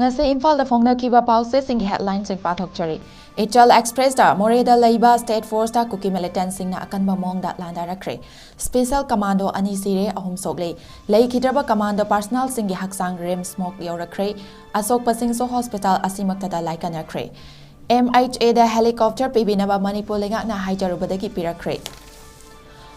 ngase IMPHAL da phongnakiba pause sing headline sing pathokchari Ichal Express da Moreda Laiba State Force da Kuki militant sing na akanba mong da landarakre Special Commando ani sire ahum sogle LEIKHIDRE Commando personal singi haksang rem smoke yorakre Asok Pasing so hospital asimakta da laikanakre MHA da helicopter pibinaba Manipur lengak na haijarubadagi pirakre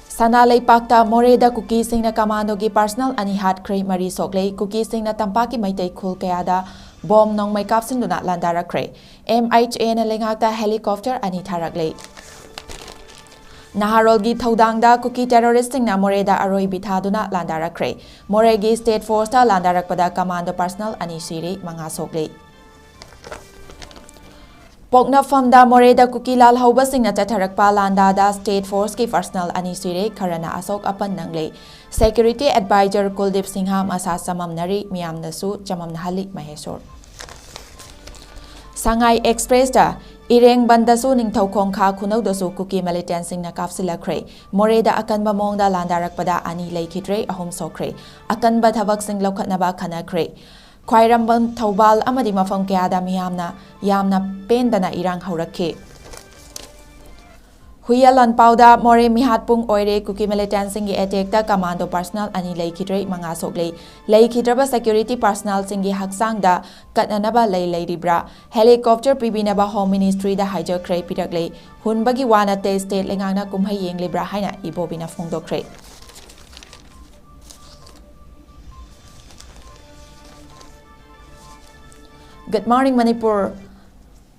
Sana Leipakta Moreda Kuki sing na Commando gi personal ani hat kre mari sogle Kuki sing na tampaki maitai khul kayada Bom NONGMEI KAPSINDUNA landarakre MHA na lengakta helicopter ani tharaklei Naharolgi Thodangda Kuki terroristing na Moreda aroi bithaduna landarakre Moregi State Force ta landarakpada commando personnel ani siri manga soklei Pokna famda Moreda Kuki lal hauba singna chatharakpa landa da State Force ki personnel ani sire karana asok apan nanglei Security Advisor Kuldip Singha masa samamnari miyamnasu chamamnahali Maheshwar Shanghai Express da Ireng bandasu ningthau khongkha khunaudasu Kuki militant singna kapsilakre Moreda akanba mongda landarakpada ani LEIKHIDRE ahum sokre akanba thabak sing lokhatnaba khanakre Khwairamban Thoubal amadi mafam kayada yamna pendana irang haurakhe Huyalan Pauda More Mihat Pung Oire Kuki militant singi attack da commando personnel ani LEIKHIDRE manga soklei LEIKHIDRE security personnel singi haksang da katnanaba leiribra helicopter pibinaba home ministry da hijackre piraklei hunbagi wana te state lengangna kumhai yenglibra haina ibobina phongdokre Good morning Manipur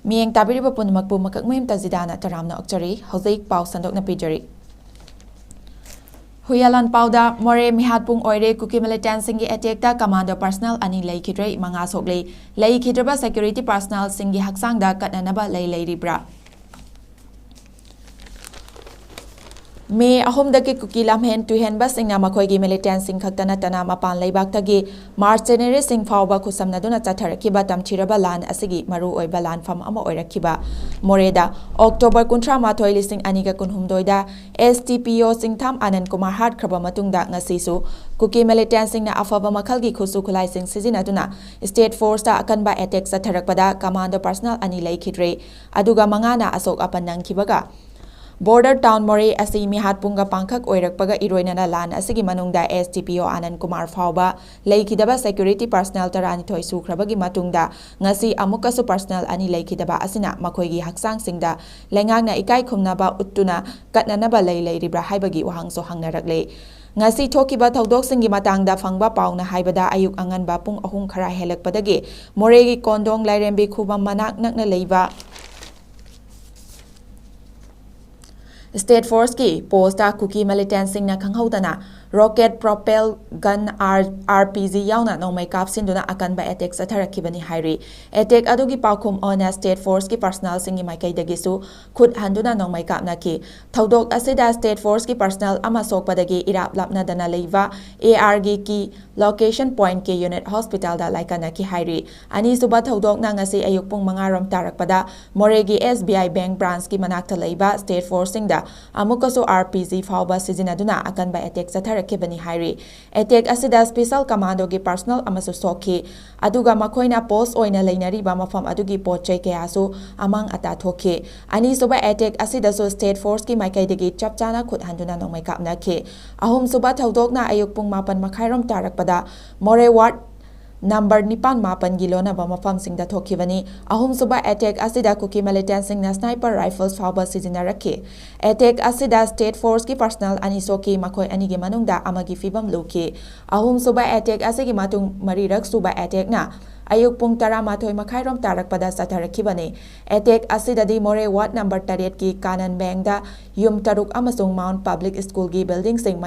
Miyeng tabiriba punamakpu makakmayim tazidana taramna okchari HOUJIK pau sandokna pijari Huyalan Pauda More Mihat Pung Oire Kuki militant singi attack da commando personnel ani LEIKHIDRE manga soklei LEIKHIDRE security personnel singi haksang da katnanaba leiribra May ahomdaki Kuki lamhen tuhenba singna makhoigi militant sing khaktana tana mapan leibaktagi March January sing fawba khusamnaduna chatharakiba tamchiraba lan asigi maru oiba lan fam ama oirakiba Moreda October 13 lising aniga kunhumdoi da STPO singtham Anand Kumar hat khraba matungda ngasisu Kuki militant singna afaba makhalgi khusu khulai sing sizinaduna State Force ta akanba attack chatharakpada commando personnel ani LEIKHIDRE aduga mangana asok apanang kibaga Border Town More asi mihat punga pangkhak oirakpaga iroinana lan asigi manungda STPO Anand Kumar Fauba LEIKHIDRE security personnel tarani thoi sukhrabagi matungda ngasi amukasu personnel ani LEIKHIDRE asina makhoigi haksang singda lengangna ikai khumnaba uttuna katnanaba leiribra haibagi wahangso hangnarakle ngasi thokiba thodok singi matangda phangba pauna haibada ayuk anganba pung ahum khara helakpadagi Moregi Kondong Lairembi khubam manak nakna leiba State Force ki posta Kuki militant singna khanghaudana rocket propel gun RPG yauna NONGMEI KAPSINDUNA akanba attack satharakibani hairi attack adugi paukhum ona State Force ki personnel singi maikaidagisu khut handuna NONGMEI kapnaki thodok asida State Force ki personnel ama sokpadagi irap lapna dana leiva ARG ki location point ki unit hospital da laikanaki hairi ani suba thodok na ngasi ayuk pung 5 ram tarakpada Moregi SBI bank branch ki manakta leiba State Force singda amukasu RPG fawba sizinaduna akanba attack satharakibani hairi attack asida special commando gi personnel amasu sokhi aduga makhoina post oina leinariba mafam adugi pochai kayasu amang ata thokhi ani suba attack asida so State Force ki maikaidagi chapchana khut handuna NONGMEI kapnaki ahum suba thodokna ayuk pung 4 makhairom tarakpada MOREH ward Number 9 gilona ba mafam singda thokibani ahum suba attack asida Kuki militant singna sniper rifles fawba sizinaraki attack asida State Force ki personnel ani soki makhoi ani gi manungda amagi fibam luki ahum suba attack asigi matung marirak suba attack na ayuk pung 12 makhairom tarakpada satharakibani attack asida di MOREH ward number 8 ki Kanan bank da yum taruk amasung Mount Public School gi building sing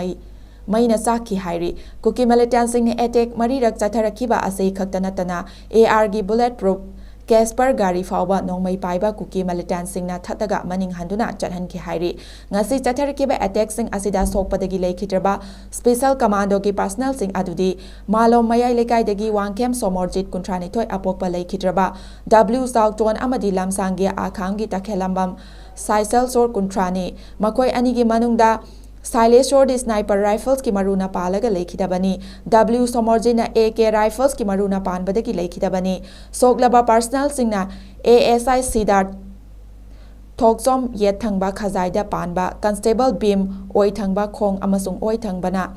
Maina Saki Hairi, Kuki militant sing ni attack marirak chatharakiba asai khaktanatana ARG bulletproof Casper Gari Fauba NONGMEI Paiba Kuki militant singna thataga maning handuna chathanki hairi ngasi chatharakiba attack sing asida sokpadagi LEIKHIDRE special commando ki personnel sing adudi Malom Mayai Lekaidagi Wangkem Somorjit Kuntrani thoi apokpa LEIKHIDRE W South Zone amadi lamsangi akhamgi takhelambam Saisal Sor Kuntrani makoi anigi manungda Saileshwar Sniper Rifles ki maruna palaga leikhidabani. W Somorjina AK Rifles ki maruna panbadagi leikhidabani. Soklaba personal singna A.S.I Sidar Thoksom Yet Thangba Khazaida Panba Constable Bim Oi Thangba Khong Amasung Oi Thangbana.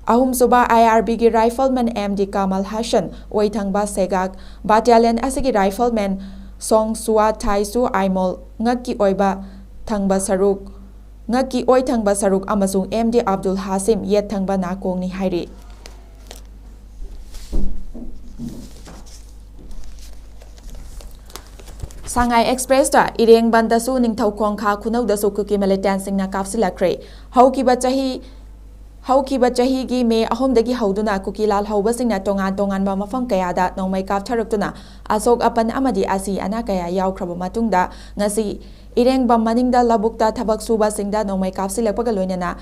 Ahum suba IRB gi rifleman MD Kamal Hassan Oi Thangba Segak Battalion asigi rifleman Song Sua Thaisu Aimol Ngaki Oiba Thangba Saruk Ngaki Oi Thangba Saruk Amasung MD Abdul Hasim Yet Thangba Nakong ni Hairi. Shanghai Express ta ireng bandasu ningthau khongkha khunau dasu KUKI militant singna kapsilakre haukiba chahi gi me ahom dagi hauduna KUKI lal hauba singna tongan ba mafam kayada nongmai kap tharukuna asok apan amadi asi ana kaya yaukraba matungda ngasi ireng bam maningda labukta thabak suba singda nongmai kapsilakpaga loinana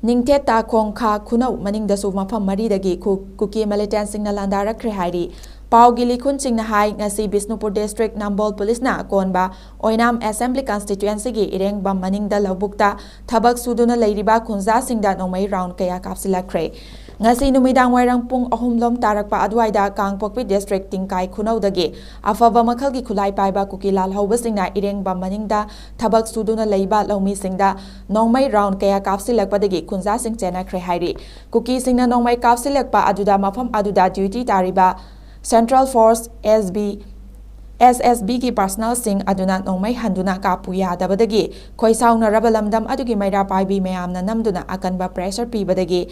Ningthe ta khongkha khunau maningdasu mafam mari dagi KUKI militant singna landarakre hairi Pau Gili Kunching na hai ngasi Bisnupur District Nambol Police na konba Oinam Assembly Constituency gi ireng bam maningda labukta thabak suduna leiriba khunza singda nongmai round kaya kapsilakre ngasi numidang wairang pung ahumlom tarakpa adwaida Kangpokpi District Tingkai khunau dagi afaba makhal gi khulai paiba KUKI lal hauba singna ireng bam maningda thabak suduna leiba lomi singda nongmai round kaya kapsilakpa dagi khunza sing chena kre hairi KUKI singna nongmai kapsilakpa aduda mafam aduda duty tariba Central Force SSB ki personal sing aduna nongmai handuna kapu yadabadagi khoisauna rabalamdam adugi maira paibi mayamna namduna akanba pressure pibadagi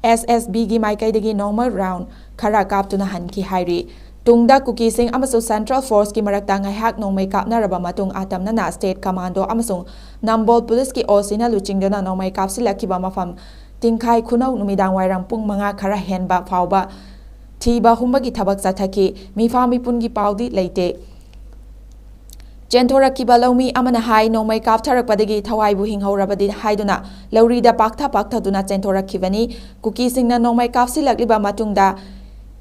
SSB gi maikai normal round khara kaptuna hanki hairi tungda KUKI sing amasu Central Force ki marakta ngaihak nongmai kapnaraba matung atamna na State Commando amasung Nambol Police ki osina luchingdana nongmai kapsilakiba mafam tingkai khunau numidang wairang pung manga khara henba phauba Thiba humbagi thabak chathaki mifami pungi paudi leite Jenthora ki balomi amana hai nongmai kap tharakpadagi thawai bu hinghorabadi haiduna laurida paktha duna jenthora kibani KUKI singna nongmai kap silakliba matungda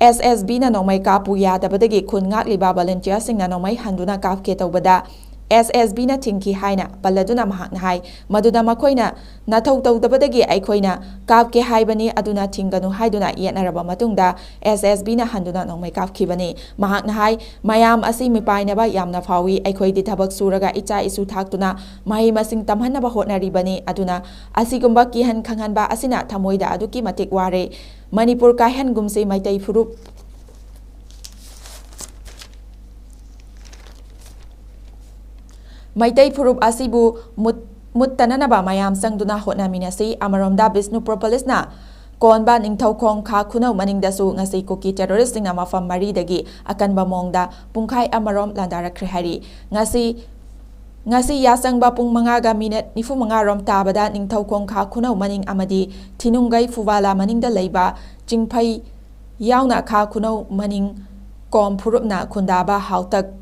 SSB na nongmai kapu yadabadagi khun ngakliba volunteer singna nongmai handuna kap ke tawbada SSB na thingki haina paladuna mahakna hai maduda makoina nathau tawdabadagi aikhoina kap ke haibani aduna thinganu haiduna yetnaraba matungda SSB na handuna nongmai kap khibani mahakna hai mayam asi mipainaba yamna phawi aikhoidi thabak suraga icha isu thaktuna mahi masing tamhanaba hotnaribani aduna asigumba kihan khanghanba asina thamoida aduki matik ware Manipur kaihan gumse maitai furup Maitai Furup Asibu Muttananaba Mayam Sangduna Hotnaminasi Amaromda Bisnupur Police na Konba Ningthau Khongkha Khunau Maningdasu ngasi KUKI terrorist singna mafam mari dagi akanba mongda pungkai amarom landarakre hari ngasi yasangba pung mangaga minute nifu mangarom tabada Ningthau Khongkha Khunau maning amadi Thinungai Fuwala maningda leiba Jingphai Yauna Kha Khunau maning Kom Phurupna Khundaba Hautak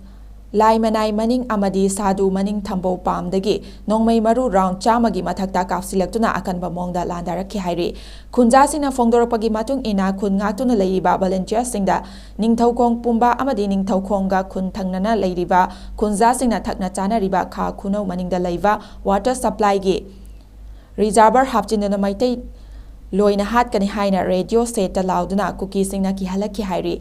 Lai Manai maning amadi sadu maning thambo pam dagi nongmai maru round chamagi mathakta kapsilaktuna akanba mongda landarakhi hairi khunja sina fongdoropagi matung ina khun ngatuna leiba volunteer singda ningthaukhong pumba amadi ningthaukhongga khun thangnana leiriba khunja singna thakna chana riba kha khunau maningda leiba water supply gi reservoir hapchinuna maitai loina hat kani haina radio set ta lauduna KUKI singna ki halaki hairi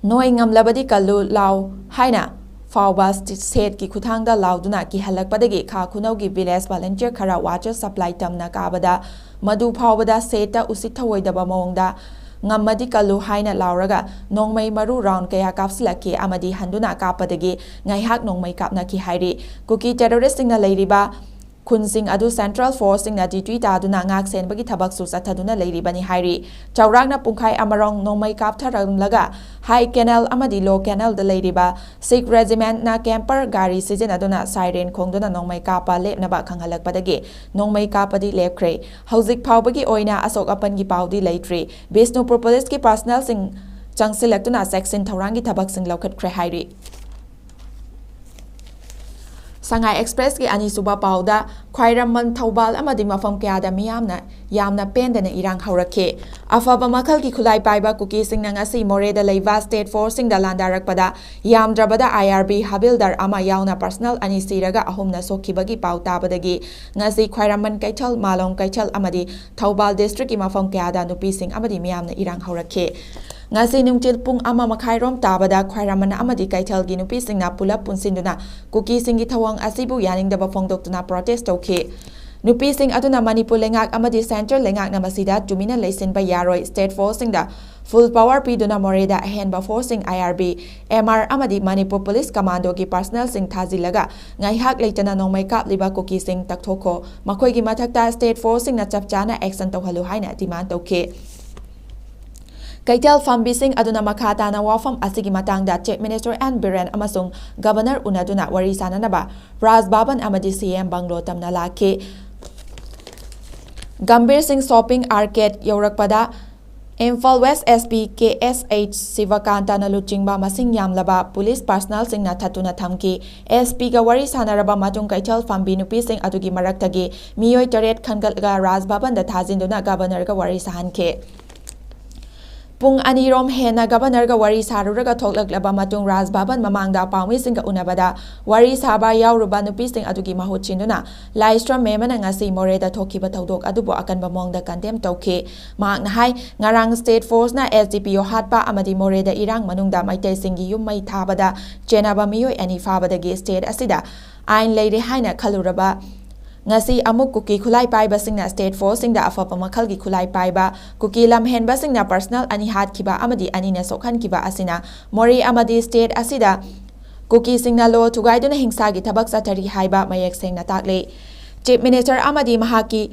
Noi ngamlabadi kallu law haina fawba set ki kuthangda lauduna ki halakpadagi kha khunau gi village volunteer khara water supply tamna kabada madu phawbada seta usithawoidaba mongda ngamadi kallu haina lauraga nongmai maru round kaya kapsilaki amadi handuna kapadagi ngaihak nongmai kapna ki hairi KUKI terrorist singna leiriba Kunsing adu Central Force singna ditui taduna ngak senbagi thabak su sathaduna leiribani hairi chaurangna pungkhai amarong nongmai kaptharamlaga high canal amadi low canal da leiriba Sikh regiment na camper gari sijenaduna siren khongduna nongmai kapa lepnaba khanghalakpadagi nongmai kapadi lepkhre HOUJIK phawbagi oina asok apangi paudi leitri Bisnupur Police ki personnel sing changsilaktuna section thaurangi thabak sing lokhatkre hairi Sangai Express ki anisuba pauda Khwairaman Thoubal amadi mafam kayada miyamna yamna pendana irang haurakhe afaba makhal ki khulai paiba kuki singna ngasi more da leiba state force singda landarakpada yamdrabada IRB Havildar ama yauna personal ani siraga ahumna sokhibagi pau tabadagi ngasi Khwairaman Kaichal Malong Kaichal amadi Thoubal district ki mafam kayada nupi sing amadi miyamna irang haurakhe ngasi nungtil pung ama makhairom tabada Khwairaman amadi Kaichal gi nupi singna pulap punsinduna kuki singi thawang asibu yaningdaba phongdoktuna protest tawkhe nupi sing aduna Manipur lengak amadi central lengak na masida tumina leisinba yaroi state force singda full power piduna moreda ahenba forcing IRB MR amadi Manipur police commando ki personnel sing thazilaga ngaihak leitana nongmei kapliba kuki sing takthoko makhoi gi mathakta state force sing na chapchana action tawhalu haina demand tawkhe Kaitel Fambising aduna makata na wafam asigi matangda Chief Minister N Biren amasung Governor unaduna wari sananaba Ras Baban amadi CM Banglo tamna lake Gambir Singh Shopping Arcade Yaurakpada IMPHAL West SP KSH Sivakanta na luchingba masing yamlaba police personnel sing na thatuna thamki SP ga wari sanaraba matung Kaitel Fambi nupi sing adugi maraktagi miyoi taret khangalga Ras Baban da thajinduna Governor ga wari sahanke Pung anirom hena Governor ga wari saruraga thoklaklaba matung Ras Baban mamangda pawmi singga unabada wari saba yauruba nupi sing adugi mahut chinduna livestream memana ngasi moreda thokiba thodok adubo akanba mongda condemn tawkhe mahakna hai ngarang state force na SDPO hatpa amadi moreda irang manungda maitei singi yummai thabada chenaba miyoi ani fabadagi state asida ain leire haina khaluraba ngasi amuk kuki khulai paiba singna state force singda afapa makhal gi khulai paiba kuki lamhenba singna personal ani hat kiba amadi ani na sokhan kiba asina mori amadi state asida kuki singna lo thugaiduna hingsa gi thabak satari haiba mayek sengna takle Chief Minister amadi mahaki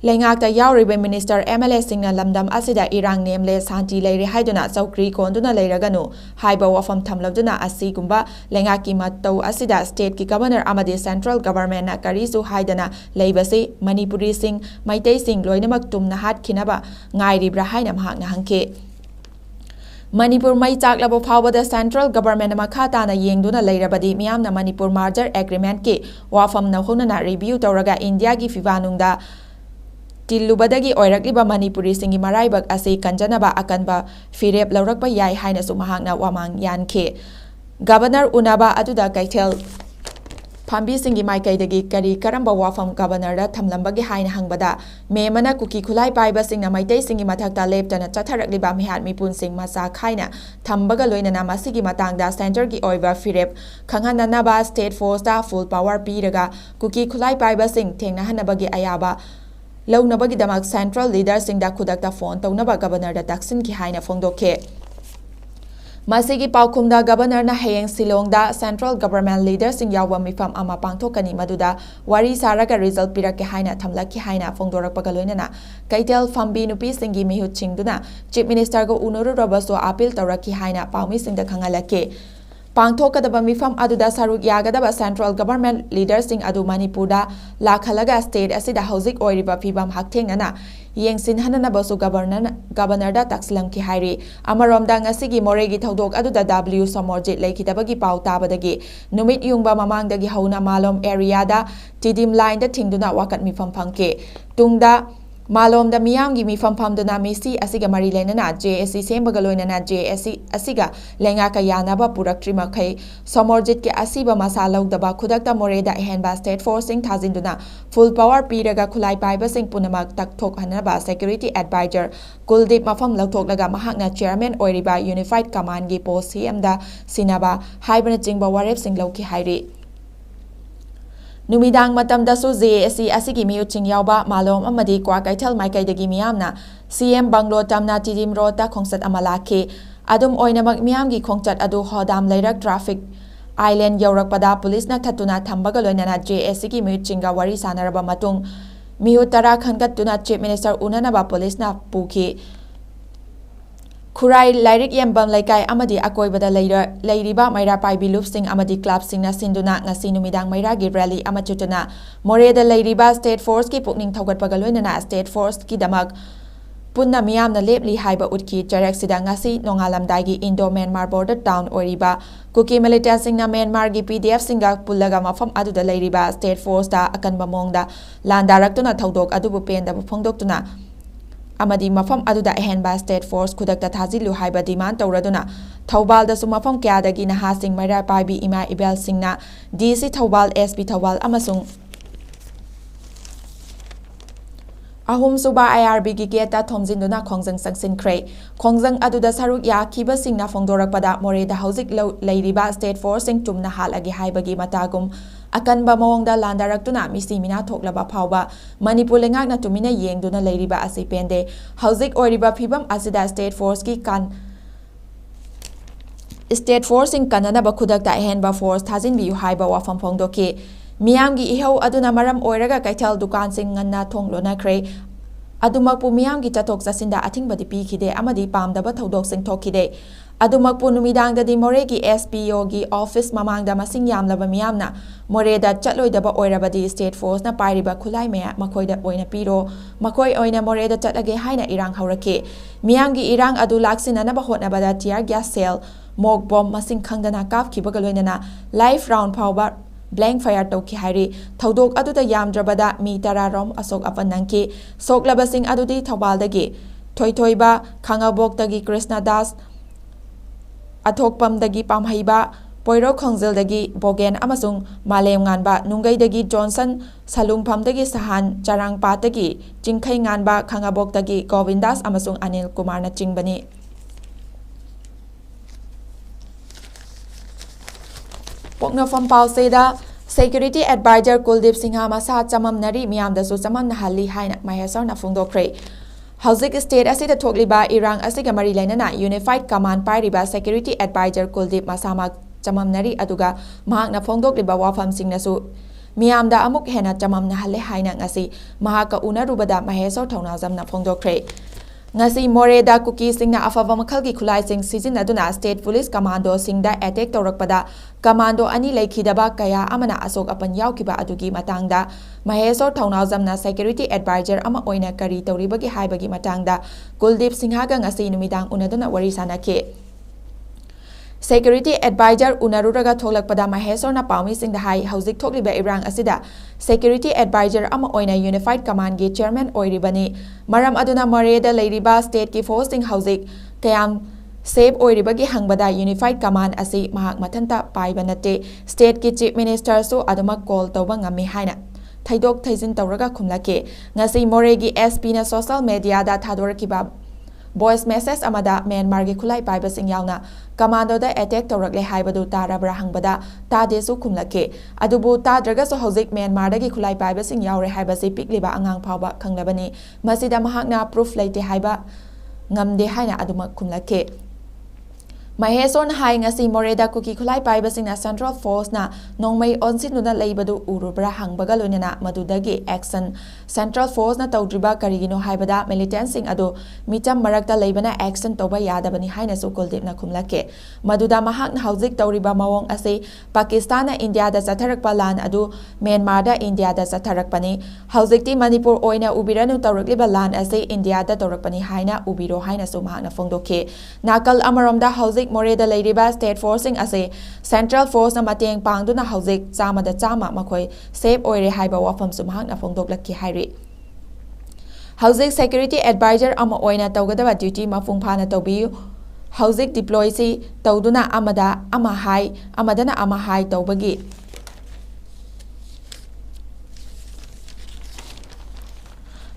lengakta yauribe minister MLA singna lamdam asida irang nemle santi leire haiduna saukri konduna leiraganu haiba wafam thamlabduna asigumba lengaki matau asida state ki governor amadi central government na karisu haidana leibasi Manipuri sing maitei sing loinamak tumna hat khinaba ngairibra haina mahakna hangke Manipur mai chaklabo phawbada central government makhata na yengduna leirabadi miyamna Manipur merger agreement ki wafam na honana review tawraga India gi fibanungda Tilubadagi oirakliba Manipuri singi maraibak asi kanjanaba akanba firep laurakba yai haina su mahakna wamang yankhe Governor unaba aduda Kaitel Phambi singi maikaidagi kari karamba wafam Governor da thamlambagi haina hangbada memana kuki khulai paiba singna maitei singi mathakta leptana chatharakliba mihat mipun sing masa khaina thambaga loinana masigi matangda center gi oiba firep khanghandanaba state force da full power piraga kuki khulai paiba sing thengna hanabagi ayaba Launabagi damak central leader singda khudakta phone taunaba governor da taksin ki haina phongdokhe Masigi paukhumda governor na hayeng Silongda central government leader sing yawa mifam ama pangthokani maduda wari saraga result pirake haina thamlaki haina phongdorakpaga loinana Kaitel Fambi nupi singi mihut chingduna Chief Minister go unuru robaso appeal tawraki haina pawmi singda khangalake Pangthokadaba mifam aduda saruk yagadaba central government leaders sing adu Manipurda lakhalaga state asida HOUJIK oiriba phibam hakthengnana yengsin hanana basu governor da takslam ki hairi amaromda ngasigi moregi thodok aduda W samorjit leikidabagi pau tabadagi numit yungba mamangdagi hauna malom area da tidim line da thingduna wakat mifam phangke tungda Malom da miyamgi mifam phamduna misi asiga mari lenana JSC sembaga loinana JSC asiga lengaka yanaba puraktri makhai somorjit ke asiba masa lawdaba khudakta moreda AHENBA state forcing thajinduna full power piraga khulai paiba sing punamak takthok hanaba security advisor Kuldip mafam lawthoklaga mahakna chairman oiriba unified command gi post CM da sinaba haibana jingba warep sing lawki hairi Numidang matamdasu JSC asigi miyuching yawba malom amadi kwa Kaitel maikaidagi miyamna CM Banglo tamna tidim rota khongsat amalake adum oinamak miyamgi khongchat adu hodam leirak traffic island yaurakpada police na thatuna thambaga loinana JSC gi miyuchinga wari sanaraba matung mihutara khangatuna Chief Minister unanaba police na pukhi Khurai Lairik Yembam Laikai amadi akoibada leiriba maira paibi loop sing amadi club singna sinduna ngasi numidang maira gi rally amachutuna moreda leiriba state force ki pukning thogatpaga loinana state force ki damak पुन्ना मियामना लेपली हाइबा उटकी चरेक्सिदा ngasi नोंगालमदागी Indo Myanmar border town ओरिबा Kuki militant सिंगना Myanmar की पीडीएफ सिंगा पुल्लगा मफम अदुदा लेरिबा स्टेट फोर्स दा अकनबा मोंगदा लांदारक्तुना थौदोक अदुबु पेंदबु फोंदोक्तुना अमदी मफम अदुदा अहेनबा स्टेट फोर्स खुदक्ता थाजिलु हाइबा डिमांड तौरदुना थौबाल दसु मफम क्यादगी नहासिंग मैरा पाइबी इमा इबेल सिंगना डीसी थौबाल एसपी थौबाल अमसुंग अहुम सुबा IRB की गेटा थोमजिंदुना खोंजंग संगसिनख्रे खोंजंग अदुदा सरुक याखिबा सिंगना फोंदोरकपदा मोरेदा हौजिक लैरिबा स्टेट फोर्स सिंग चुमना हालगी हाइबगी मतागुम अकनबा मओंगदा लांदारक्तुना मिसी मिना थोकलबा फावबा मणिपुर लेंगाकना तुमिना येंगदुना लैरिबा असि पेंदे हौजिक ओरिबा फिबम असिदा स्टेट फोर्स सिंग कन्ननबा खुदक्ता अहेनबा फोर्स थाजिनबियु हाइबा वाफम फोंदोके मियामगी इहौ अदुना मरम ओइरगा कैथल दुकान सिंग ngana thong लोनाख्रे अदुमकपु मियामगी चथोक चसिंदा अथिंगबदि पीखिदे अमदि पामदबा थौदोक सिंग थोखिदे अदुमकपु नुमिदांगदि मोरेगी SPO गी ऑफिस ममांगदा मसिंग यामलबा मियामना मोरेदा चलोइदबा ओइरबदि स्टेट फोर्स ना पाइरिबा खुलाई मेया मखोइदा ओइना पीरो मखोइ ओइना मोरेदा चलगे हाइना इरांग हौरके मियामगी इरांग अदु लाक्सिननबा होटनबदा tear gas shell mock bomb मसिंग खंगदना काफखिबगा लोइनना लाइफ राउंड फावबा ब्लैंक फायर तौकी हाइरी थौदोक अदुदा यामद्रबदा मी 10 रोम अशोक अपनंकी सोकलबसिंग अदुदी थौबालदगी थोइथोइबा खांगाबोकदगी कृष्णदास अथोकपमदगी पामहैबा पोइरो खोंजिलदगी बोगेन अमसुंग मालेम गानबा नुंगैदगी जॉनसन सलुंगफमदगी सहान चारांगपातगी चिंखै गानबा खांगाबोकदगी गोविंदास अमसुंग अनिल कुमार न चिंगबनी पोक्नफम पाउसेदा सेक्यूरिटी एडवाइजर कुलदीप सिंहा मसा चममनरी मियामदसु चममनहल्ली हाइना महेशरना फोंदोख्रे हौजिक स्टेट असिदा थोकलिबा इरांग असिगा मरी लेनना यूनिफाइड कमांड पाइरिबा सेक्यूरिटी एडवाइजर कुलदीप मसामा चममनरी अदुगा महाकना फोंदोक्लिबा वाफम सिंगनसु मियामदा अमुक हेना चममनहल्ले हाइना ngasi महाका उनरुबदा महेशर थौनाजमना फोंदोख्रे ngasi मोरेदा कुकी सिंगना अफवा मखलगी खुलाई सिंग सिजिनदुना स्टेट पुलिस कमांडो सिंगदा अटैक तौरकपदा कमांडो अनि लैखिदबा कया अमना अशोक अपन यावकिबा अदुगी मतंगदा महेशर थौनाजमना सेक्यूरिटी एडवाइजर अमा ओइना करी तौरिबगी हाइबगी मतंगदा कुलदीप सिंहागा ngasi नुमिदांग उनदुना वरी सानाके सेक्यूरिटी एडवाइजर उनरुरगा थोलकपदा महेशरना पामी सिंगदा हाई हौजिक थोकलिबा इब्रांग असिदा सेक्यूरिटी एडवाइजर अमा ओइना यूनिफाइड कमांड गे चेयरमैन ओइरिबनी मरम अदुना मरेदा लैरिबा स्टेट की फोर्स सिंग हौजिक कयाम सेव ओइरिबगी हंगबदा यूनिफाइड कमांड असि महाक मथंता पाइबा नते स्टेट की चीफ मिनिस्टर सु अदमक कॉल तौबा ngami हाइना थैदोक थैजिन तौरगा खुमलाके ngasi मोरेगी SP ना सोशल मीडिया दा थादोरकिबा वॉइस मेसेज अमदा म्यांमार की खुलाई पाइबसिंग यावना कमांडोदा अटैक तौरकले हाइबदु ताराब्रा हंगबदा तादेसु खुमलके अदुबु ताद्रगसु हौजिक म्यांमारदगी खुलाई पाइबसिंग यावरे हाइबसि पिकलिबा अंगांग फावबा खंगलबनी मसिदा महाकना प्रूफ लेते हाइबा ngamde haina adumak khumlake Maheson hai ngasi moreda kuki khulai paibasingna Central Force na nongmei onsinuna leibadu urubra hangbaga loinana madudagi action Central Force na tawdriba karigino haibada militant sing adu mitam marakta leibana action toba yadabani haina su kuldip na khumlake maduda mahak na haujik tawriba mawong ase Pakistan na India da satharakpa lan adu Myanmar da India da satharakpani haujikti Manipur oina ubiranu tawrakliba lan ase India da tawrakpani haina ubiro haina su mahak na phongdoke nakal amaromda haujik Moreda Leiriba State Forcing ase Central Force na mateng pangduna haujik chama da chama makhoi save oire haiba wafam sumhang na phongdoklaki hairi haujik security advisor ama oina tawgadaba duty mafung phana tawbiyu haujik deploy si tawduna amadana ama hai tawbagi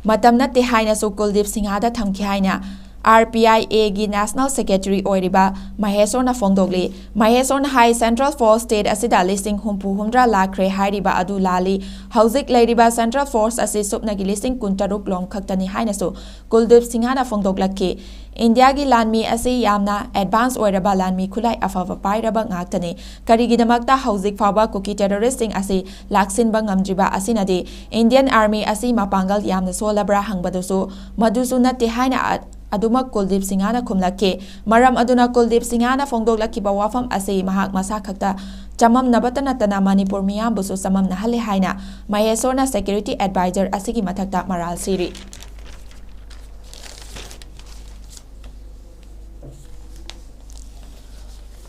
matam na te haina su Kuldip Singha da thamki haina RPIA gi National Secretary oiriba Mahesona Fongdogli Mahesona High Central Force State asida listing humra lakre hairiba adu lali haujik leiriba Central Force asi supna gi listing kuntaruk lom khaktani hainasu Kuldip Singhana Fongdoglaki India gi lanmi asi yamna advance oiraba lanmi khulai afawa pairaba ngaktani karigidamakta haujik faba kuki terroristing asi laksin bangamjiba asinadi Indian Army asi mapangal yamna solabra hangbadusu madusu natti haina Adumak Kuldip Singhana khumlake maram aduna Kuldip Singhana phongdoklaki ba wafam ase mahak masa khakta chamam nabatana tana Manipur miyam busu samam na hale haina Mahesona security advisor asigi mathakta maral siri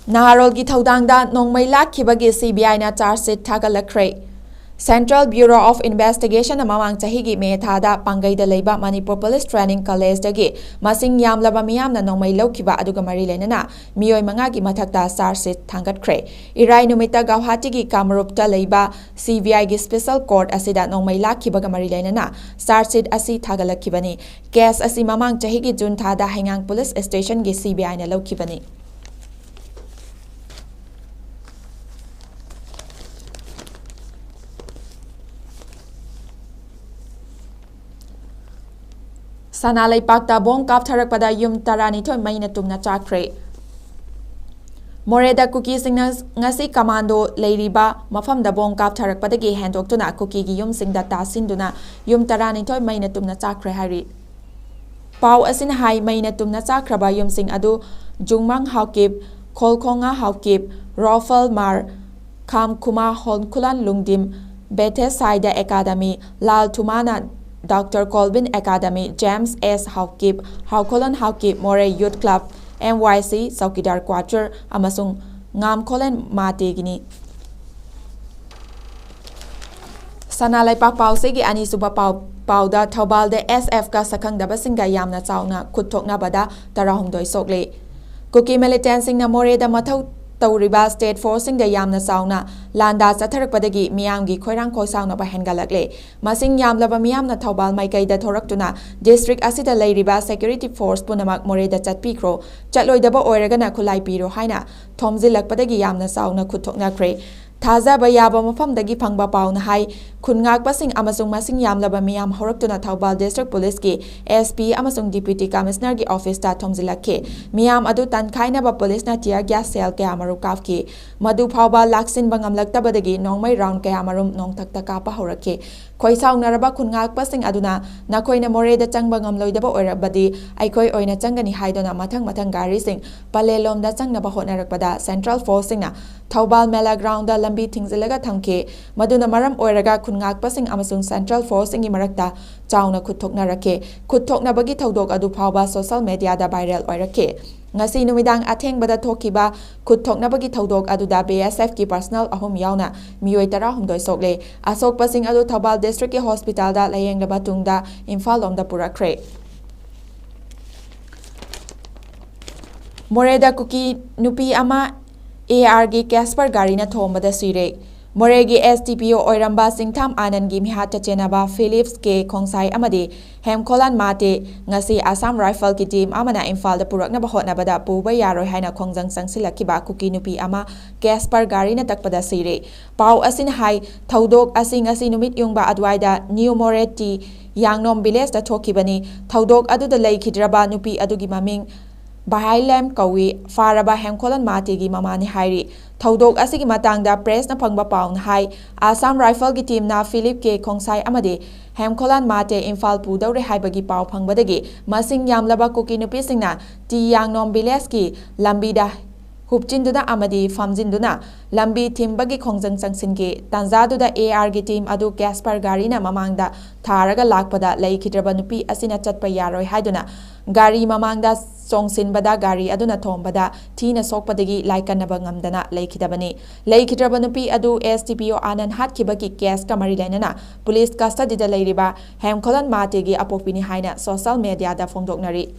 Naharolgi thaudangda nongmei lakhibagi CBI na charge sheet thagalakhre. Central Bureau of Investigation mamang chahigi me thada pangaida leiba Manipur Police Training College dagi masing yamlaba miyamna nongmei lokhiba aduga mari lenana miyoi mangagi mathakta charge sheet thangatkre. Irai numita Guwahati gi Kamrupta leiba CBI gi Special Court asida nongmei lakhibaga mari lenana charge sheet asi thagalakhibani. Case asi mamang chahigi June thada Hengang Police Station gi CBI na lokhibani. Sana Leipakta bong kaptharakpada yum tarani thoi maina tumna chakre. Moreda KUKI singna ngasi commando leiriba mafamda bong kaptharakpadagi hendoktuna KUKI gi yum singda tasinduna yum tarani thoi maina tumna chakre hari. Pau asin hai maina tumna chakraba yum sing adu Jungmang Haukip, Kholkhonga Haukip, Rofal Mar, Kham Kuma Honkulan Lungdim, Bethe Saida Academy, Lal Tumana Dr. Colvin Academy, James S. Haukip, Haukolan Haukip, MOREH Youth Club, NYC, Saukidar Quarter, amasung Ngamkolen Mategini. Sana Laipak Pau Segi Ani Suba Pauda Taubalde SF ka Sakhangdaba Singa Yamna Chauna Kuthoknabada Tarahumdoi Shokle. KUKI militant singna Moreda Mathau Tauriba State Forcing the Yamna Sauna, Landa Satharakpadagi, Miamgi, Koirang Kosauna Bahengalakle, Masing Yamlaba Miamna Taubal Maikai da Thoraktuna, District Asida Leiriba Security Force Punamak Moreda Chatpikro, Chatloidaba Oregana Kulai Piro Haina, Tomzilakpadagi Yamna Sauna Kutoknakre, Taza Bayaba Mafamdagi Pangba Pauna Hai, Kungak Basing Amasung Masing Yamlaba Miam Horaktuna Taubal District Police Ki, SP Amasung Deputy Commissioner Gi Office Ta Tomzilake, Miam Adu Tan Kainaba Police na Tia Gas Cell Kayamaru Kafki, Madu Pauba Laksin Bangamlak Tabadagi, Nongmei Round Kayamarum Nong Taktaka Pahorake, Koisau Naraba Kungak Basing Aduna, Nakoina Moreda Chang Bangamloidaba Orabadi, Aikoi Oina Changani Haidona Matang Matang Gari Sing, Palelom da Chang Nabahotnarakpada, Central Forcingna, Taubal Mela Ground da Lambee Thingzilaga Thamke, Maduna Maram Oraga Kungak Basing Amasung Central Forcing Marakta, Chauna Kuthoknarake, Kuthoknabagi Thaudok Adu Pauba Social Media da Viral Oirake. Ngasi numidang athengba thokiba kuthoknabagi thaudok aduda BSF ki personal ahum yauna mioi tara humdoi sokle asok pasing adu Thabal district ki hospital da layenglaba tungda IMPHAL lomda purakre. Moreda KUKI NUPI ama ARG Casper Garina thombada sire. MOREHgi STPO Oiramba Singtham Anandgi Mihata Chenaba Philips K Khongsai amadi Hemkolan Mate ngasi Assam Rifle ki team amana IMPHAL da puraknaba hotnabada puba yaroi haina khongjang sangsilakiba KUKI NUPI ama Casper Garina takpada sire. Pau asin hai thaudok asing asi numit yungba adwaida New MOREH T Yangnom village da thokibani thaudok adu da LEIKHIDRE NUPI adugi maming Bahailam Kawi Faraba Hemkolan Mate gi mamani hairi Thaudok asigi matangda press na phangba paun hai Assam Rifle gi team na Philip K Khongsai amadi Hemkolan Mate IMPHAL pudaure haibagi pau phangbadagi masing yamlaba KUKI NUPI singna T Yangnom village ki Lambee da Hupchinduna amadi famjinduna Lambee thimbagi khongjang changsingi tanzaduda ARG team adu Casper Garina mamangda tharaga lakpada LEIKHIDRE NUPI asina chatpa yaroi haiduna Gari mamangda Songsinbada Gari aduna thombada Thina sokpadagi laikanaba ngamdana LEIKHIDRE LEIKHIDRE NUPI adu STPO Anand hatkibaki case kamari lainana police custody da leiriba Hemkolan Mate gi apokpini haina social media da phongdoknari.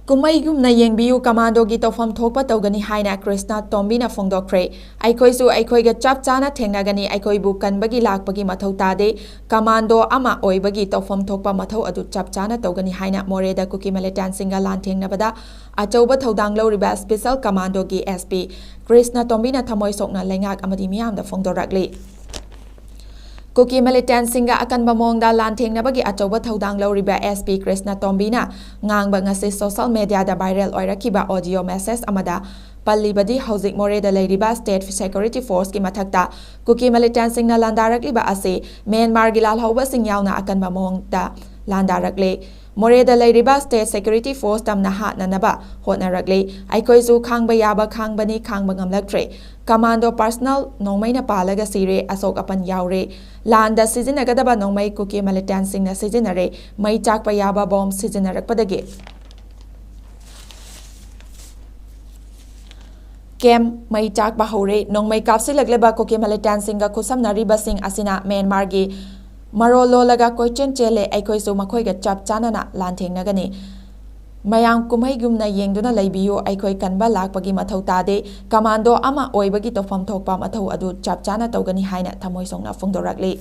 Kumaigumna yengbiu commando gi tofam thokpa tawgani haina Krishna Tombina phongdokre aikhoisu aikhoiga chap chana thengnagani aikhoibu kanbagi lakpagi mathau tade commando ama oibagi tofam thokpa mathau adu chap chana tawgani haina Moreda KUKI militant singa lan thengnabada achauba thodang loriba special commando gi SP Krishna Tombina thamoi sokna lengak amadi miyamda phongdorakle. KUKI militant singa akanba mongda lan thengnabagi achauba thodang loriba SP Krishna Tombina ngangba ngasi social media da viral oirakiba audio message amada pallibadi HOUJIK MOREHda leiriba state security force ki mathakta KUKI militant singna landarakliba ase Myanmar gi lalhauba sing yauna akanba mongda landarakle. MOREHda leiriba state security force tamna hatnanaba hotnarakle aikhoisu khangba yaba khangbani khangba ngamlaktre commando personal nongmaina palaga sire asok apan yaure landa sijinagadaba nongmai KUKI militant singna sijinare mai chakpa yaba bomb sijinarakpadagi Kem mai chak ba hore nongmei kapsilakleba KUKI militant singa khusamnaribasing asina Myanmargi marolo laga koichen chele aikhoisu makhoiga chap chanana lanthengnagani mayam kumhaigumna yengduna leibiyo aikhoi kanba lakpagi mathau tade commando ama oibagi tofam thokpa mathau adu chap chana tawgani haina thamoi songna phongdorakli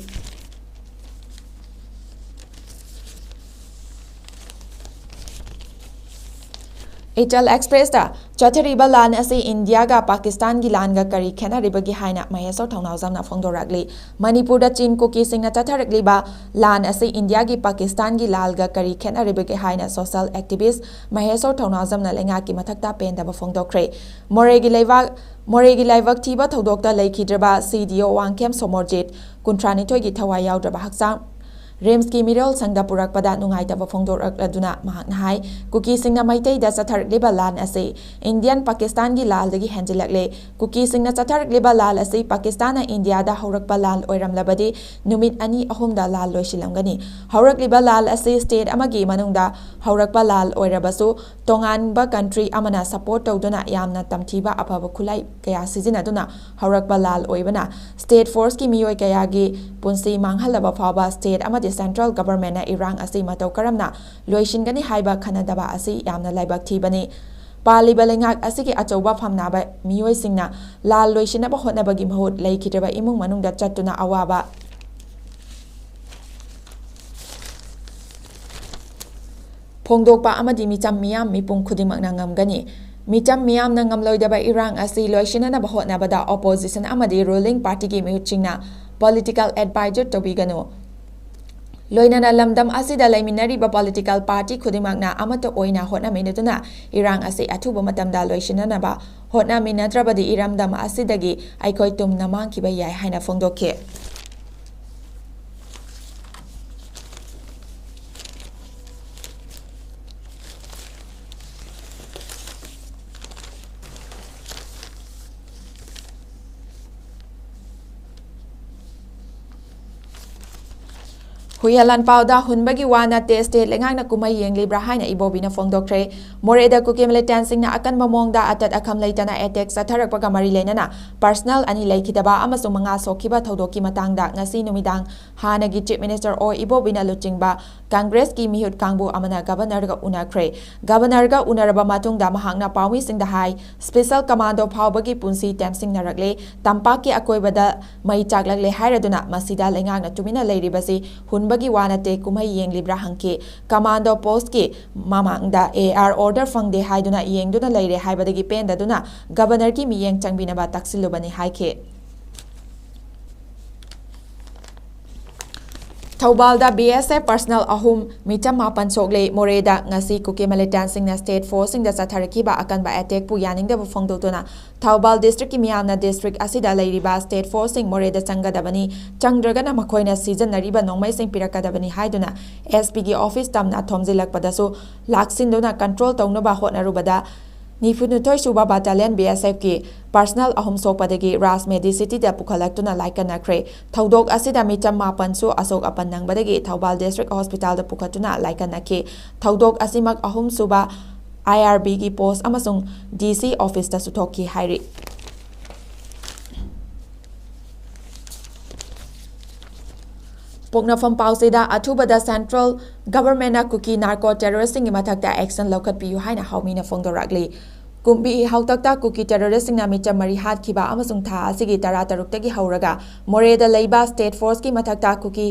HL Express da chathariba lan ase India ga Pakistan gi lan ga kari khenariba gi haina maheso thongnawjam na phongdorakli Manipur da Chin KUKI singna chatharakli ba lan ase India gi Pakistan gi lal ga kari khenariba gi haina social activist maheso thongnawjam na lenga ki mathakta penda ba phongdokre MOREH gi laibak thiba thodokta LEIKHIDRE CDO wangkhem somorjit kuntrani thoi gi thawai yawdraba hakchang Rems ki middle sangda purakpada nungaitaba phongdorakladuna mahakna hai KUKI singna maitai da chatharakliba lan ase Indian Pakistan gi lal dagi henjilakle KUKI singna chatharakliba lal ase Pakistan na India da haurakpa lal oiramlabadi numit ani ahum da lal loisilamgani haurakliba lal ase state amagi manungda haurakpa lal oirabasu tonganba country amana support tawduna yamna tamthiba afaba khulai kaya sijinaduna haurakpa lal oibana state force ki miyoi kaya gi punsi manghalaba phaba state amadi Central Government na irang asi matau karamna loishingani haiba khanadaba asi yamna laibak thibani paliba lengak asigi achouba phamnaba miyoi singna lal loishinaba hotnabagi mahut LEIKHIDRE imung manungda chattuna awaba phongdokpa amadi micham miyam mipung khudimangna ngamgani micham miyam na ngamloidaba irang asi loishinanaba hotnabada opposition amadi ruling party gi mihutchingna political advisor tobigano Loinana lamdam asida laiminariba political party khudimangna amato oina hotnaminaduna irang ase athuba matamda loishinanaba hotnaminadrabadi iramdam asidagi aikhoi tumna mangkiba yai haina phongdokhe Huyalan pauda hunbagi wana teste lengangna kumai yenglibra haina ibobina phongdokre MOREH da KUKI militant singna akan mamongda atat akham leitana attack satharakpaga mari leinana personal ani leikhidaba amasung manga sokhiba thodoki matangda ngasi numidang hanagi chief minister o ibobina luchingba Congress ki mihut kangbu amana governor ga unaraba matungda mahangna pawi singda hai special commando phawbagi punsi temsing narakle tampaki akoibada mai chaklagle hairaduna masida lengangna tumina leiribasi bagi wanate kumai yenglibra hangke commando post ki mamangda AR order fangde haiduna yengduna leire haibadagi pendaduna governor ki miyeng changbinaba taksilubani haike Thaubalda BSF personal ahum micham mapan sogle MOREH da ngasi KUKI militant singna state force singda chatharakiba akanba attack pu yaningda phongdotuna Thaubal district ki miyamna district asida leiriba state force sing MOREH da changadabani changdragana makhoina season nariba nongmai sing pirakadabani haiduna SP gi office tamna thomjilakpadasu laksinduna control tawnaba hotnarubada Nifunuthoi Suba Battalion BSF ki personal ahum sokpadagi Rasmedi city da pukhalaktuna laikanakre thaudok asida micham mapan su asok apan nangbadagi Thaubal district hospital da pukhatuna laikanaki thaudok asimak ahum suba IRB ki post amasung DC office da suthoki hairi Pognafam pausida athubada central government na KUKI narco terroristing mathakta action lokat piyu haina haumina phongdorakli kumbi hautakta KUKI terroristing na micham mari hatkhiba amasung tha asigi tara taruktagi hauraga MOREH da leiba state force ki mathakta KUKI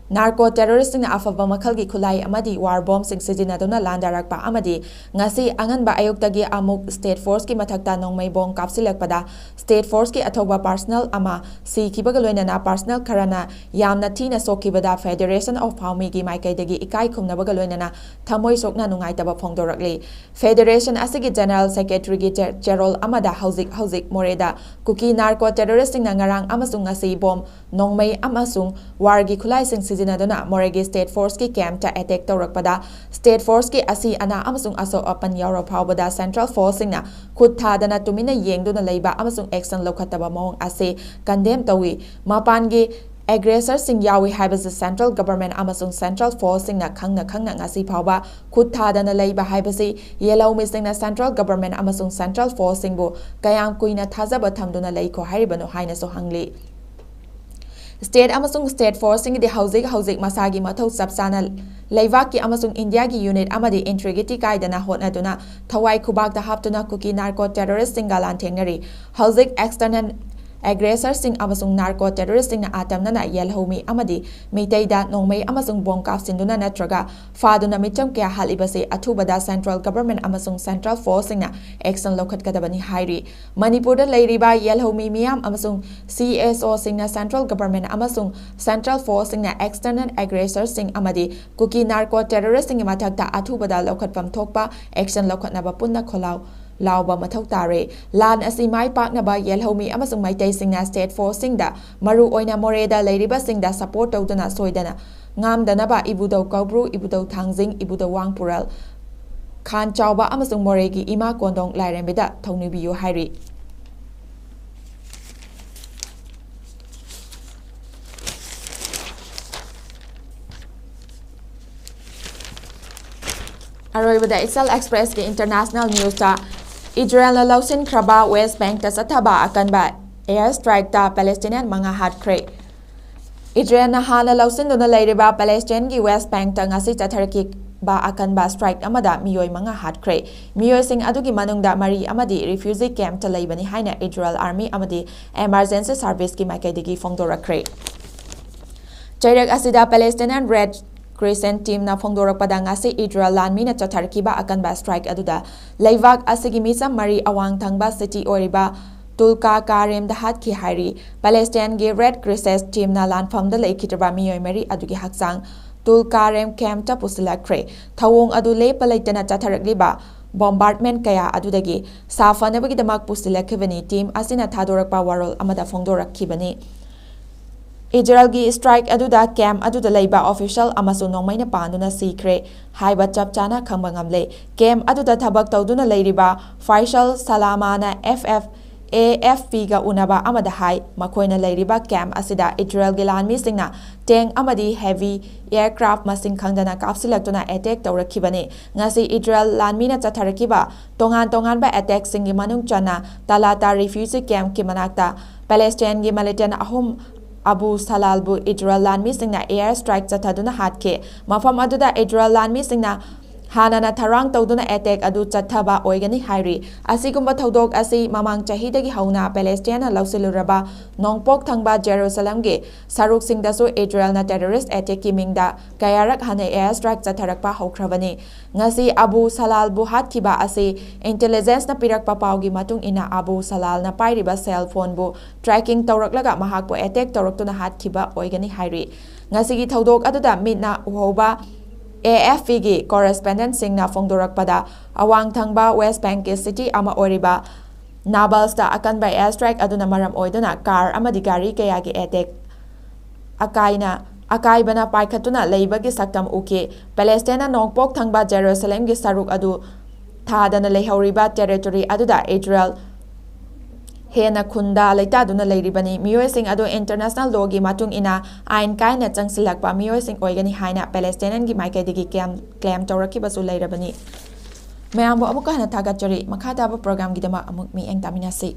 narco terroristing na afaba makhalgi khulai amadi war bomb sing sijinaduna landarakpa amadi ngasi anganba ayuktagi amuk state force ki mathakta nongmei bong kapsilakpada state force ki athoba personal ama sikhibaga loinana personal kharana yamna thina sokhibada federation of phaumi gi maikaidagi ikai khumnabaga loinana thamoi sokna nungaitaba phongdorakli federation asigi general secretary gi gerol amada HOUJIK MOREH da KUKI narco terroristing na ngarang amasung ngasi bomb nongmei amasung war gi khulai sing sijinaduna MOREH state force ki camp ta attack tawrakpada state force ki asi ana amasung aso apan yauro phawbada central force singna khut thadana tumina yengduna leiba amasung action lokhataba mong ase condemn tawi mapan gi ꯑꯦꯒ꯭ꯔꯦꯁꯔꯁꯤꯡ ꯌꯥꯎꯏ ꯍꯥꯏꯕꯁꯤ central government ꯑꯃꯁꯨꯡ central ꯐꯣꯔꯁꯁꯤꯡꯅ ꯈꯪꯅ ꯉꯁꯤ ꯐꯥꯎꯕ ꯈꯨꯠ ꯊꯥꯗꯅ ꯂꯩꯕ ꯍꯥꯏꯕꯁꯤ ꯌꯦꯜꯍꯧꯃꯤꯁꯤꯡꯅ ꯁꯦꯟꯇ꯭ꯔꯦꯜ ꯒꯚꯔꯟꯃꯦꯟꯠ ꯑꯃꯁꯨꯡ ꯁꯦꯟꯇ꯭ꯔꯦꯜ ꯐꯣꯔꯁꯁꯤꯡꯕꯨ ꯀꯌꯥꯝ ꯀꯨꯏꯅ ꯊꯥꯖꯕ ꯊꯝꯗꯨꯅ ꯂꯩꯈꯣ ꯍꯥꯏꯔꯤꯕꯅꯣ ꯍꯥꯏꯅꯁꯨ ꯍꯪꯂꯤ꯫ ꯁ꯭ꯇꯦꯠ ꯑꯃꯁꯨꯡ ꯁ꯭ꯇꯦꯠ ꯐꯣꯔꯁꯁꯤꯡꯒꯤꯗꯤ ꯍꯧꯖꯤꯛ ꯃꯁꯥꯒꯤ ꯃꯊꯧ ꯆꯞ ꯆꯥꯅ ꯂꯩꯕꯥꯛꯀꯤ ꯑꯃꯁꯨꯡ ꯏꯟꯗꯤꯌꯥꯒꯤ ꯌꯨꯅꯤꯠ ꯑꯃꯗꯤ ꯏꯟꯇꯦꯒ꯭ꯔꯤꯇꯤ ꯀꯥꯏꯗꯅ ꯍꯣꯠꯅꯗꯨꯅ ꯊꯋꯥꯏ ꯈꯨꯕꯥꯛꯇ ꯍꯥꯞꯇꯨꯅ ꯀꯨꯀꯤ ꯅꯥꯔꯀꯣ ꯇꯦꯔꯣꯔꯤꯁꯠꯁꯤꯡꯒ ꯂꯥꯟꯊꯦꯡꯅꯔꯤ꯫ ꯍꯧꯖꯤꯛ ꯑꯦꯛꯁꯇꯔꯅꯦꯜ ꯑꯦꯒ꯭ꯔꯦꯁꯔꯁꯤꯡ ꯑꯃꯁꯨꯡ ꯅꯥꯔꯀꯣ ꯇꯦꯔꯣꯔꯤꯁꯠꯁꯤꯡꯅ ꯑꯥꯇꯝꯅꯅ ꯌꯦꯜꯍꯧꯃꯤ ꯑꯃꯗꯤ ꯃꯤꯇꯩꯗ ꯅꯣꯡꯃꯩ ꯑꯃꯁꯨꯡ ꯕꯣꯝ ꯀꯥꯞꯁꯤꯟꯗꯨꯅ ꯅꯠꯇ꯭ꯔꯒ ꯐꯥꯗꯨꯅ ꯃꯤꯆꯝ ꯀꯌꯥ ꯍꯥꯠꯂꯤꯕꯁꯤ ꯑꯊꯨꯕꯗ ꯁꯦꯟꯇ꯭ꯔꯦꯜ ꯒꯚꯔꯟꯃꯦꯟꯠ ꯑꯃꯁꯨꯡ ꯁꯦꯟꯇ꯭ꯔꯦꯜ ꯐꯣꯔꯁꯁꯤꯡꯅ ꯑꯦꯛꯁꯟ ꯂꯧꯈꯠꯀꯗꯕꯅꯤ ꯍꯥꯏꯔꯤ꯫ ꯃꯅꯤꯄꯨꯔꯗ ꯂꯩꯔꯤꯕ ꯌꯦꯜꯍꯧꯃꯤ ꯃꯤꯌꯥꯝ ꯑꯃꯁꯨꯡ CSOꯁꯤꯡꯅ ꯁꯦꯟꯇ꯭ꯔꯦꯜ ꯒꯚꯔꯟꯃꯦꯟꯠ ꯑꯃꯁꯨꯡ ꯁꯦꯟꯇ꯭ꯔꯦꯜ ꯐꯣꯔꯁꯁꯤꯡꯅ ꯑꯦꯛꯁꯇꯔꯅꯦꯜ ꯑꯦꯒ꯭ꯔꯦꯁꯔꯁꯤꯡ ꯑꯃꯗꯤ ꯀꯨꯀꯤ ꯅꯥꯔꯀꯣ ꯇꯦꯔꯣꯔꯤꯁꯠꯁꯤꯡꯒꯤ ꯃꯊꯛꯇ ꯑꯊꯨꯕꯗ ꯂꯧꯈꯠꯐꯝ ꯊꯣꯛꯄ ꯑꯦꯛꯁꯟ ꯂꯧꯈꯠꯅꯕ ꯄꯨꯟꯅ ꯈꯣꯜꯂꯥꯎ ꯂꯥꯎꯕ ꯃꯊꯧ ꯇꯥꯔꯦ꯫ ꯂꯥꯟ ꯑꯁꯤ ꯃꯥꯏ ꯄꯥꯛꯅꯕ ꯌꯦꯜꯍꯧꯃꯤ ꯑꯃꯁꯨꯡ ꯃꯩꯇꯩꯁꯤꯡꯅ ꯁ꯭ꯇꯦꯠ ꯐꯣꯔꯁꯁꯤꯡꯗ ꯃꯔꯨꯑꯣꯏꯅ ꯃꯣꯔꯦꯗ ꯂꯩꯔꯤꯕꯁꯤꯡꯗ ꯁꯄꯣꯔꯠ ꯇꯧꯗꯨꯅ ꯁꯣꯏꯗꯅ ꯉꯥꯝꯗꯅꯕ ꯏꯕꯨꯙꯧ ꯀꯧꯕ꯭ꯔꯨ, ꯏꯕꯨꯙꯧ ꯊꯥꯡꯖꯤꯡ, ꯏꯕꯨꯙꯧ ꯋꯥꯡꯄꯨꯔꯦꯜ, ꯈꯥꯟ ꯆꯥꯎꯕ ꯑꯃꯁꯨꯡ ꯃꯣꯔꯦꯒꯤ ꯏꯃꯥ ꯀꯣꯟꯗꯣꯡ ꯂꯥꯏꯔꯦꯝꯕꯤꯗ ꯊꯧꯅꯤꯕꯤꯌꯨ ꯍꯥꯏꯔꯤ꯫ ꯑꯔꯣꯏꯕꯗ ꯏꯆꯜ ꯑꯦꯛꯁꯄ꯭ꯔꯦꯁꯀꯤ ꯏꯟꯇꯔꯅꯦꯁꯅꯦꯜ ꯅ꯭ꯌꯨꯁꯇ ꯏꯖꯔꯦꯜꯅ ꯂꯧꯁꯤꯟꯈ꯭ꯔꯕ ꯋꯦꯁ ꯕꯦꯡꯛꯇ ꯆꯠꯊꯕ ꯑꯀꯟꯕ ꯑꯦꯌꯔ ꯁ꯭ꯇ꯭ꯔꯥꯏꯛꯇ ꯄꯦꯂꯦꯁꯇꯤꯅꯤꯌꯟ 5 ꯍꯥꯠꯈ꯭ꯔꯦ꯫ ꯏꯖꯔꯦꯜꯅ ꯍꯥꯟꯅ ꯂꯧꯁꯤꯟꯗꯨꯅ ꯂꯩꯔꯤꯕ ꯄꯦꯂꯦꯁꯇꯤꯟꯒꯤ ꯋꯦꯁ ꯕꯦꯡꯛꯇ ꯉꯁꯤ ꯆꯠꯊꯔꯛꯈꯤꯕ ꯑꯀꯟꯕ ꯁ꯭ꯇ꯭ꯔꯥꯏꯛ ꯑꯃꯗ ꯃꯤꯑꯣꯏ 5 ꯍꯥꯠꯈ꯭ꯔꯦ꯫ ꯃꯤꯑꯣꯏꯁꯤꯡ ꯑꯗꯨꯒꯤ ꯃꯅꯨꯡꯗ 4 ꯑꯃꯗꯤ ꯔꯤꯐ꯭ꯌꯨꯖꯤ ꯀꯦꯝꯞꯇ ꯂꯩꯕꯅꯤ ꯍꯥꯏꯅ ꯏꯖꯔꯦꯜ ꯑꯥꯔꯃꯤ ꯑꯃꯗꯤ ꯑꯦꯃꯔꯖꯦꯟꯁꯤ ꯁꯔꯚꯤꯁꯀꯤ ꯃꯥꯏꯀꯩꯗꯒꯤ ꯐꯣꯡꯗꯣꯔꯛꯈ꯭ꯔꯦ꯫ ꯆꯩꯔꯛ ꯑꯁꯤꯗ ꯄꯦꯂꯦꯁꯇꯤꯅꯤꯌꯟ ꯔꯦꯗ ꯀ꯭ꯔꯤꯁꯦꯟꯠ ꯇꯤꯝꯅ ꯐꯣꯡꯗꯣꯔꯛꯄꯗ ꯉꯁꯤ ꯏꯖꯔꯦꯜ ꯂꯥꯟꯃꯤꯅ ꯆꯠꯊꯔꯛꯈꯤꯕ ꯑꯀꯟꯕ ꯁ꯭ꯇ꯭ꯔꯥꯏꯛ ꯑꯗꯨꯗ ꯂꯩꯕꯥꯛ ꯑꯁꯤꯒꯤ ꯃꯤꯆꯝ 4 ꯑꯋꯥꯡ ꯊꯪꯕ ꯁꯤꯇꯤ ꯑꯣꯏꯔꯤꯕ ꯇꯨꯜꯀꯥꯔꯦꯝꯗ ꯍꯥꯠꯈꯤ ꯍꯥꯏꯔꯤ꯫ ꯄꯦꯂꯦꯁꯇꯤꯟꯒꯤ ꯔꯦꯗ ꯀ꯭ꯔꯤꯁꯦꯟꯠ ꯇꯤꯝꯅ ꯂꯥꯟꯐꯝꯗ ꯂꯩꯈꯤꯗ꯭ꯔꯕ ꯃꯤꯑꯣꯏ 4 ꯑꯗꯨꯒꯤ ꯍꯛꯆꯥꯡ ꯇꯨꯜꯀꯥꯔꯦꯝ ꯀꯦꯝꯞꯇ ꯄꯨꯁꯤꯜꯂꯛꯈ꯭ꯔꯦ꯫ ꯊꯧꯑꯣꯡ ꯑꯗꯨ ꯂꯦꯞꯄ ꯂꯩꯇꯅ ꯆꯠꯊꯔꯛꯂꯤꯕ ꯕꯣꯝꯕꯥꯔꯗꯃꯦꯟꯠ ꯀꯌꯥ ꯑꯗꯨꯗꯒꯤ ꯁꯥꯐꯅꯕꯒꯤꯗꯃꯛ ꯄꯨꯁꯤꯜꯂꯛꯈꯤꯕꯅꯤ ꯇꯤꯝ ꯑꯁꯤꯅ ꯊꯥꯗꯣꯔꯛꯄ ꯋꯥꯔꯣꯜ ꯑꯃꯗ ꯐꯣꯡꯗꯣꯔꯛꯈꯤꯕꯅꯤ꯫ ꯏꯖꯔꯦꯜꯒꯤ ꯁ꯭ꯇ꯭ꯔꯥꯏꯛ ꯑꯗꯨꯗ ꯀꯦꯝꯞ ꯑꯗꯨꯗ ꯂꯩꯕ ꯑꯣꯐꯤꯁꯤꯌꯦꯜ ꯑꯃꯁꯨ ꯅꯣꯡꯃꯩꯅ ꯄꯥꯟꯗꯨꯅ ꯁꯤꯈ꯭ꯔꯦ ꯍꯥꯏꯕ ꯆꯞ ꯆꯥꯅ ꯈꯪꯕ ꯉꯝꯂꯦ꯫ ꯀꯦꯝꯞ ꯑꯗꯨꯗ ꯊꯕꯛ ꯇꯧꯗꯨꯅ ꯂꯩꯔꯤꯕ ꯐꯥꯏꯁꯜ ꯁꯥꯂꯥꯃꯥꯅ AFPꯒ ꯎꯅꯕ ꯑꯃꯗ ꯍꯥꯏ ꯃꯈꯣꯏꯅ ꯂꯩꯔꯤꯕ ꯀꯦꯝꯞ ꯑꯁꯤꯗ ꯏꯖꯔꯦꯜꯒꯤ ꯂꯥꯟꯃꯤꯁꯤꯡꯅ ꯇꯦꯡꯛ ꯑꯃꯗꯤ ꯍꯦꯚꯤ ꯑꯦꯌꯔꯀ꯭ꯔꯥꯐꯠ ꯃꯁꯤꯡ ꯈꯪꯗꯅ ꯀꯥꯞꯁꯤꯜꯂꯛꯇꯨꯅ ꯑꯦꯇꯦꯛ ꯇꯧꯔꯛꯈꯤꯕꯅꯤ꯫ ꯉꯁꯤ ꯏꯖꯔꯦꯜ ꯂꯥꯟꯃꯤꯅ ꯆꯠꯊꯔꯛꯈꯤꯕ ꯇꯣꯉꯥꯟ-ꯇꯣꯉꯥꯟꯕ ꯑꯦꯇꯦꯛꯁꯤꯡꯒꯤ ꯃꯅꯨꯡ ꯆꯟꯅ ꯇꯥꯂꯥꯇꯥ ꯔꯤꯐ꯭ꯌꯨꯖꯤ ꯀꯦꯝꯞꯀꯤ ꯃꯅꯥꯛꯇ ꯄꯦꯂꯦꯁꯇꯤꯟꯒꯤ ꯃꯤꯂꯤꯇꯦꯟꯠ 3 ꯑꯕꯨ ꯁꯂꯥꯜꯕꯨ ꯏꯖꯔꯦꯜ ꯂꯥꯟꯃꯤꯁꯤꯡꯅ ꯑꯦꯌꯔ ꯁ꯭ꯇ꯭ꯔꯥꯏꯛ ꯆꯠꯊꯗꯨꯅ ꯍꯥꯠꯈꯤ꯫ ꯃꯐꯝ ꯑꯗꯨꯗ ꯏꯖꯔꯦꯜ ꯂꯥꯟꯃꯤꯁꯤꯡꯅ ꯍꯥꯟꯅꯅ ꯊꯧꯔꯥꯡ ꯇꯧꯗꯨꯅ ꯑꯦꯇꯦꯛ ꯑꯗꯨ ꯆꯠꯊꯕ ꯑꯣꯏꯒꯅꯤ ꯍꯥꯏꯔꯤ꯫ ꯑꯁꯤꯒꯨꯝꯕ ꯊꯧꯗꯣꯛ ꯑꯁꯤ ꯃꯃꯥꯡ ꯆꯍꯤꯗꯒꯤ ꯍꯧꯅ ꯄꯦꯂꯦꯁꯇꯤꯟꯅ ꯂꯧꯁꯤꯜꯂꯨꯔꯕ ꯅꯣꯡꯄꯣꯛ ꯊꯪꯕ ꯖꯦꯔꯨꯁꯥꯂꯦꯝꯒꯤ ꯁꯔꯨꯛꯁꯤꯡꯗꯁꯨ ꯏꯖꯔꯦꯜꯅ ꯇꯦꯔꯣꯔꯤꯁꯠ ꯑꯦꯇꯦꯛꯀꯤ ꯃꯤꯡꯗ ꯀꯌꯥꯔꯛ ꯍꯟꯅ ꯑꯦꯌꯔ ꯁ꯭ꯇ꯭ꯔꯥꯏꯛ ꯆꯠꯊꯔꯛꯄ ꯍꯧꯈ꯭ꯔꯕꯅꯤ꯫ ꯉꯁꯤ ꯑꯕꯨ ꯁꯂꯥꯜꯕꯨ ꯍꯥꯠꯈꯤꯕ ꯑꯁꯤ ꯏꯟꯇꯦꯂꯤꯖꯦꯟꯁꯅ ꯄꯤꯔꯛꯄ ꯄꯥꯎꯒꯤ ꯃꯇꯨꯡ ꯏꯟꯅ ꯑꯕꯨ ꯁꯂꯥꯜꯅ ꯄꯥꯏꯔꯤꯕ ꯁꯦꯜ ꯐꯣꯟꯕꯨ ꯇ꯭ꯔꯦꯀꯤꯡ ꯇꯧꯔꯛꯂꯒ ꯃꯍꯥꯛꯄꯨ ꯑꯦꯇꯦꯛ ꯇꯧꯔꯛꯇꯨꯅ ꯍꯥꯠꯈꯤꯕ ꯑꯣꯏꯒꯅꯤ ꯍꯥꯏꯔꯤ꯫ ꯉꯁꯤꯒꯤ ꯊꯧꯗꯣꯛ ꯑꯗꯨꯗ ꯃꯤꯠꯅ ꯎꯍꯧꯕ AFPꯒꯤ ꯀꯣꯔꯦꯁꯄꯣꯟꯗꯦꯟꯠꯁꯤꯡꯅ ꯐꯣꯡꯗꯣꯔꯛꯄꯗ ꯑꯋꯥꯡ ꯊꯪꯕ ꯋꯦꯁ ꯕꯦꯡꯛꯀꯤ ꯁꯤꯇꯤ ꯑꯃ ꯑꯣꯏꯔꯤꯕ ꯅꯥꯕꯜꯁꯇ ꯑꯀꯟꯕ ꯑꯦꯌꯔ ꯁ꯭ꯇ꯭ꯔꯥꯏꯛ ꯑꯗꯨꯅ ꯃꯔꯝ ꯑꯣꯏꯗꯨꯅ ꯀꯥꯔ ꯑꯃꯗꯤ ꯒꯥꯔꯤ ꯀꯌꯥꯒꯤ ꯑꯀꯥꯏꯕꯅ ꯄꯥꯏꯈꯠꯇꯨꯅ ꯂꯩꯕꯒꯤ ꯁꯛꯇꯝ ꯎꯈꯤ꯫ ꯄꯦꯂꯦꯁꯇꯤꯟꯅ ꯅꯣꯡꯄꯣꯛ ꯊꯪꯕ ꯖꯦꯔꯨꯁꯥꯂꯦꯝꯒꯤ ꯁꯔꯨꯛ ꯑꯗꯨ ꯊꯥꯗꯅ ꯂꯩꯍꯧꯔꯤꯕ ꯇꯦꯔꯤꯇꯣꯔꯤ ꯑꯗꯨꯗ ꯏꯖꯔꯦꯜ ꯍꯦꯟꯅ ꯈꯨꯟꯗꯥ ꯂꯩꯇꯥꯗꯨꯅ ꯂꯩꯔꯤꯕꯅꯤ꯫ ꯃꯤꯑꯣꯏꯁꯤꯡ ꯑꯗꯨ ꯏꯟꯇꯔꯅꯦꯁꯅꯦꯜ ꯂꯣꯒꯤ ꯃꯇꯨꯡ ꯏꯟꯅ ꯑꯥꯏꯟ ꯀꯥꯏꯅ ꯆꯪꯁꯤꯜꯂꯛꯄ ꯃꯤꯑꯣꯏꯁꯤꯡ ꯑꯣꯏꯒꯅꯤ ꯍꯥꯏꯅ ꯄꯦꯂꯦꯁꯇꯤꯟꯒꯤ ꯃꯥꯏꯀꯩꯗꯒꯤ ꯀ꯭ꯂꯦꯝ ꯇꯧꯔꯛꯈꯤꯕꯁꯨ ꯂꯩꯔꯕꯅꯤ꯫ ꯃꯌꯥꯝꯕꯨ ꯑꯃꯨꯛꯀ ꯍꯟꯅ ꯊꯥꯒꯠꯆꯔꯤ꯫ ꯃꯈꯥ ꯇꯥꯕ ꯄ꯭ꯔꯣꯒ꯭ꯔꯥꯝꯒꯤꯗꯃꯛ ꯑꯃꯨꯛ ꯃꯤꯠꯌꯦꯡ ꯇꯥꯃꯤꯟꯅꯁꯤ꯫